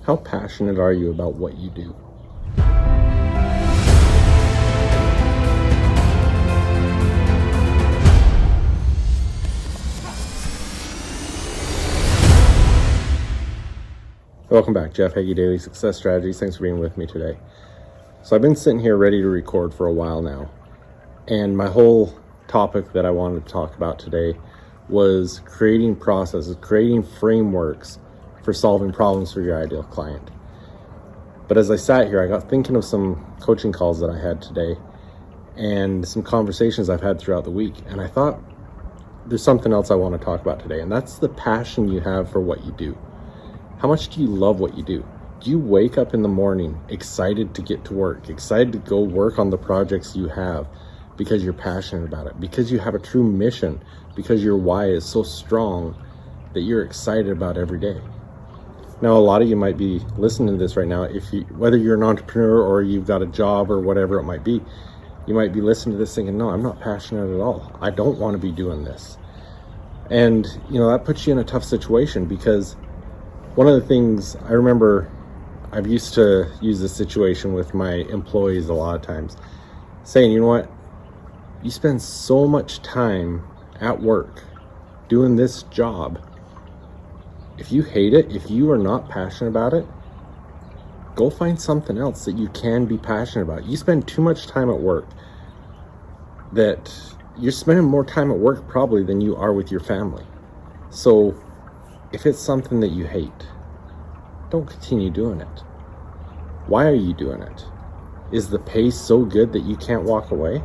How passionate are you about what you do? Welcome back, Jeff Heggie, Daily Success Strategies. Thanks for being with me today. So I've been sitting here ready to record for a while now, and my whole topic that I wanted to talk about today was creating processes, creating frameworks for solving problems for your ideal client. But as I sat here, I got thinking of some coaching calls that I had today and some conversations I've had throughout the week, and I thought there's something else I want to talk about today, and that's the passion you have for what you do. How much do you love what you do? Do you wake up in the morning excited to get to work, excited to go work on the projects you have because you're passionate about it, because you have a true mission, because your why is so strong that you're excited about every day? Now, a lot of you might be listening to this right now. Whether you're an entrepreneur or you've got a job or whatever it might be, you might be listening to this thinking, no, I'm not passionate at all. I don't want to be doing this. And, that puts you in a tough situation, because one of the things I remember, I've used to use this situation with my employees a lot of times, saying, you know what, you spend so much time at work doing this job. If you hate it, if you are not passionate about it, go find something else that you can be passionate about. You spend too much time at work, that you're spending more time at work probably than you are with your family. So if it's something that you hate, don't continue doing it. Why are you doing it? Is the pay so good that you can't walk away?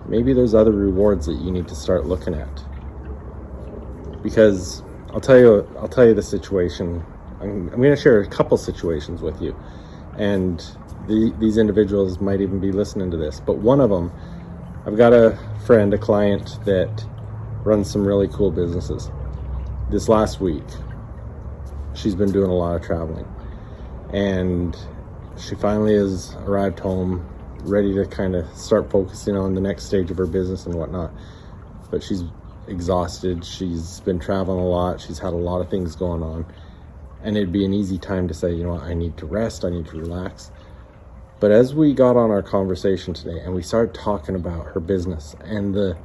Maybe there's other rewards that you need to start looking at. Because I'll tell you the situation. I'm going to share a couple situations with you, and these individuals might even be listening to this. But one of them, I've got a friend, a client that runs some really cool businesses. This last week, she's been doing a lot of traveling, and she finally has arrived home, ready to kind of start focusing on the next stage of her business and whatnot. But she's exhausted. She's been traveling a lot. She's had a lot of things going on, and it'd be an easy time to say, I need to rest, I need to relax. But as we got on our conversation today and we started talking about her business and the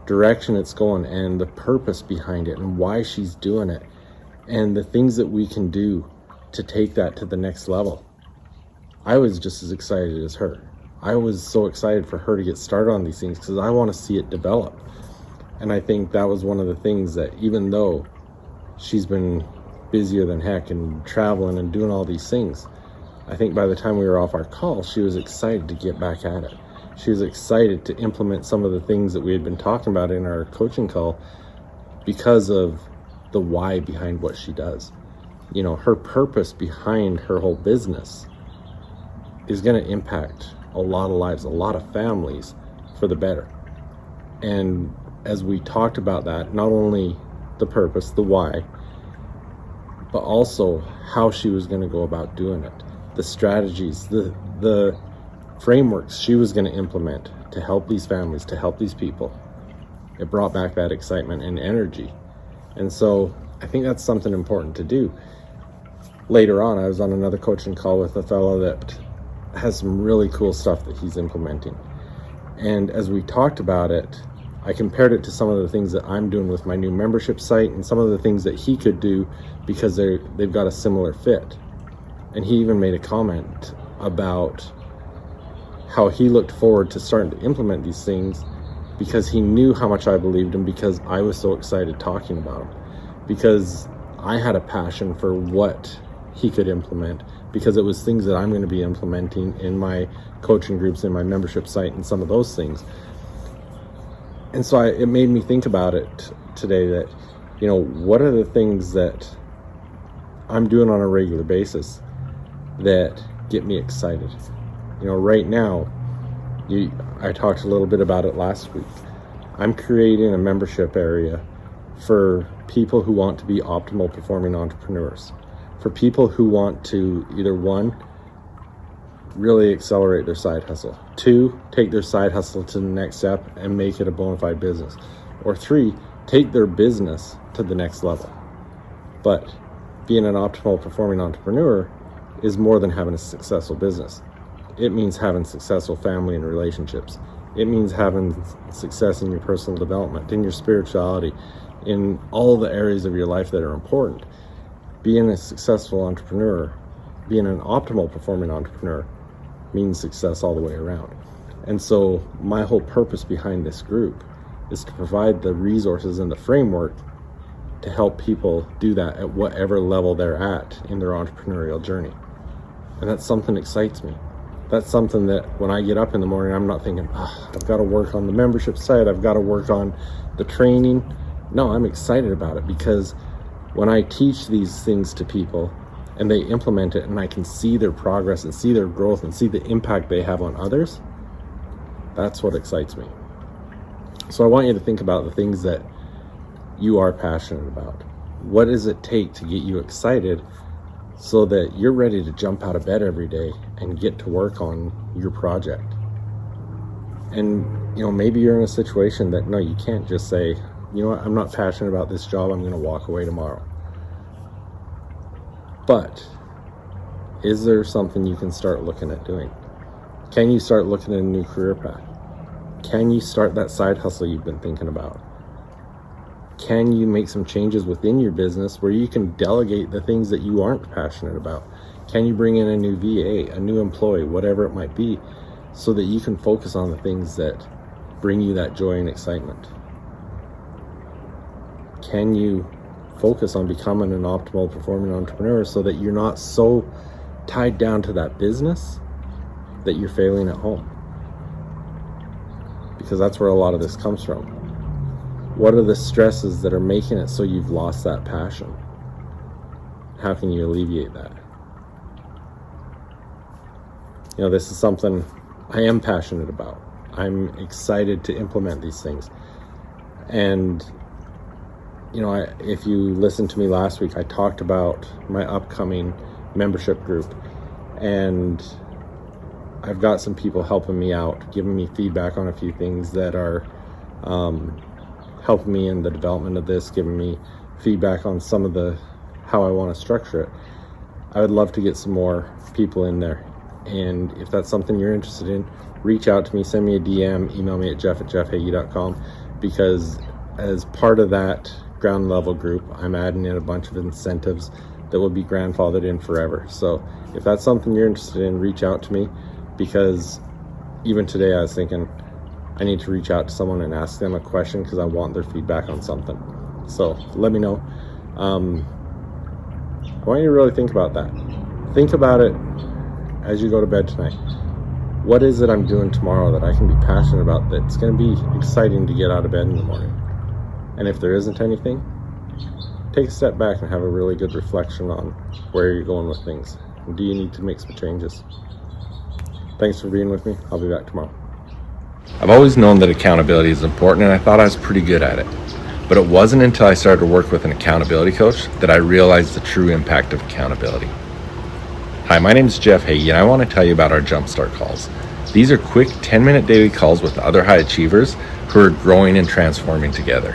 direction it's going and the purpose behind it and why she's doing it and the things that we can do to take that to the next level, I was just as excited as her. I was so excited for her to get started on these things because I want to see it develop. And I think that was one of the things that, even though she's been busier than heck and traveling and doing all these things, I think by the time we were off our call, she was excited to get back at it. She was excited to implement some of the things that we had been talking about in our coaching call because of the why behind what she does. Her purpose behind her whole business is going to impact a lot of lives, a lot of families for the better. And as we talked about that, not only the purpose, the why, but also how she was going to go about doing it, the strategies, the frameworks she was going to implement to help these families, to help these people. It brought back that excitement and energy. And so I think that's something important to do. Later on, I was on another coaching call with a fellow that has some really cool stuff that he's implementing. And as we talked about it, I compared it to some of the things that I'm doing with my new membership site and some of the things that he could do because they've got a similar fit. And he even made a comment about how he looked forward to starting to implement these things because he knew how much I believed him, because I was so excited talking about them, because I had a passion for what he could implement, because it was things that I'm going to be implementing in my coaching groups, in my membership site, and some of those things. And so it made me think about it today that, what are the things that I'm doing on a regular basis that get me excited? Right now, I talked a little bit about it last week. I'm creating a membership area for people who want to be optimal performing entrepreneurs, for people who want to either, one, really accelerate their side hustle, two, take their side hustle to the next step and make it a bona fide business, or three, take their business to the next level. But being an optimal performing entrepreneur is more than having a successful business. It means having successful family and relationships. It means having success in your personal development, in your spirituality, in all the areas of your life that are important. Being a successful entrepreneur, being an optimal performing entrepreneur, means success all the way around. And so my whole purpose behind this group is to provide the resources and the framework to help people do that at whatever level they're at in their entrepreneurial journey. And that's something that excites me. That's something that when I get up in the morning, I'm not thinking, I've got to work on the membership side, I've got to work on the training. No, I'm excited about it, because when I teach these things to people and they implement it and I can see their progress and see their growth and see the impact they have on others, that's what excites me. So I want you to think about the things that you are passionate about. What does it take to get you excited so that you're ready to jump out of bed every day and get to work on your project? And maybe you're in a situation that, no, you can't just say, you know what, I'm not passionate about this job, I'm going to walk away tomorrow. But is there something you can start looking at doing? Can you start looking at a new career path? Can you start that side hustle you've been thinking about? Can you make some changes within your business where you can delegate the things that you aren't passionate about? Can you bring in a new VA, a new employee, whatever it might be, so that you can focus on the things that bring you that joy and excitement? Can you focus on becoming an optimal performing entrepreneur so that you're not so tied down to that business that you're failing at home? Because that's where a lot of this comes from. What are the stresses that are making it so you've lost that passion? How can you alleviate that? This is something I am passionate about. I'm excited to implement these things. And, if you listened to me last week, I talked about my upcoming membership group. And I've got some people helping me out, giving me feedback on a few things that are helping me in the development of this, giving me feedback on some of how I want to structure it. I would love to get some more people in there. And if that's something you're interested in, reach out to me, send me a DM, email me at jeff@jeffheggie.com, because as part of that ground level group, I'm adding in a bunch of incentives that will be grandfathered in forever. So if that's something you're interested in, reach out to me, because even today I was thinking I need to reach out to someone and ask them a question because I want their feedback on something. So let me know. I want you to really think about that. Think about it as you go to bed tonight. What is it I'm doing tomorrow that I can be passionate about, that's going to be exciting to get out of bed in the morning? And if there isn't anything, take a step back and have a really good reflection on where you're going with things. And do you need to make some changes? Thanks for being with me. I'll be back tomorrow. I've always known that accountability is important, and I thought I was pretty good at it. But it wasn't until I started to work with an accountability coach that I realized the true impact of accountability. Hi, my name is Jeff Heggie, and I want to tell you about our Jumpstart calls. These are quick 10-minute daily calls with other high achievers who are growing and transforming together.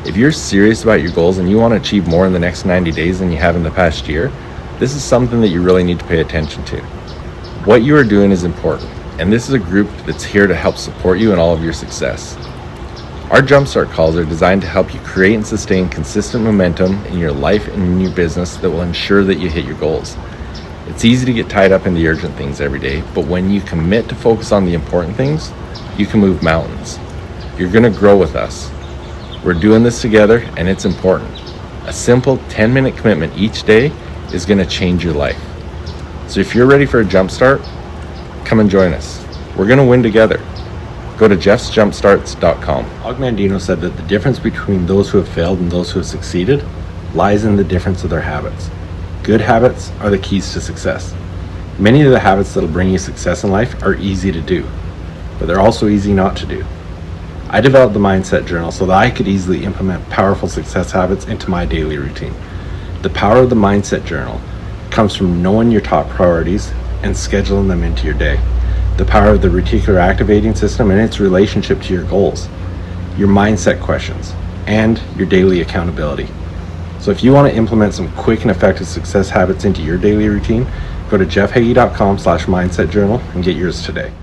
If you're serious about your goals and you want to achieve more in the next 90 days than you have in the past year, this is something that you really need to pay attention to. What you are doing is important, and this is a group that's here to help support you in all of your success. Our Jumpstart calls are designed to help you create and sustain consistent momentum in your life and in your business that will ensure that you hit your goals. It's easy to get tied up in the urgent things every day, but when you commit to focus on the important things, you can move mountains. You're going to grow with us. We're doing this together, and it's important. A simple 10-minute commitment each day is going to change your life. So if you're ready for a Jumpstart, come and join us. We're going to win together. Go to jeffsjumpstarts.com. Og Mandino said that the difference between those who have failed and those who have succeeded lies in the difference of their habits. Good habits are the keys to success. Many of the habits that'll bring you success in life are easy to do, but they're also easy not to do. I developed the Mindset Journal so that I could easily implement powerful success habits into my daily routine. The power of the Mindset Journal comes from knowing your top priorities and scheduling them into your day. The power of the reticular activating system and its relationship to your goals, your mindset questions, and your daily accountability. So if you want to implement some quick and effective success habits into your daily routine, go to jeffhagee.com/mindset journal and get yours today.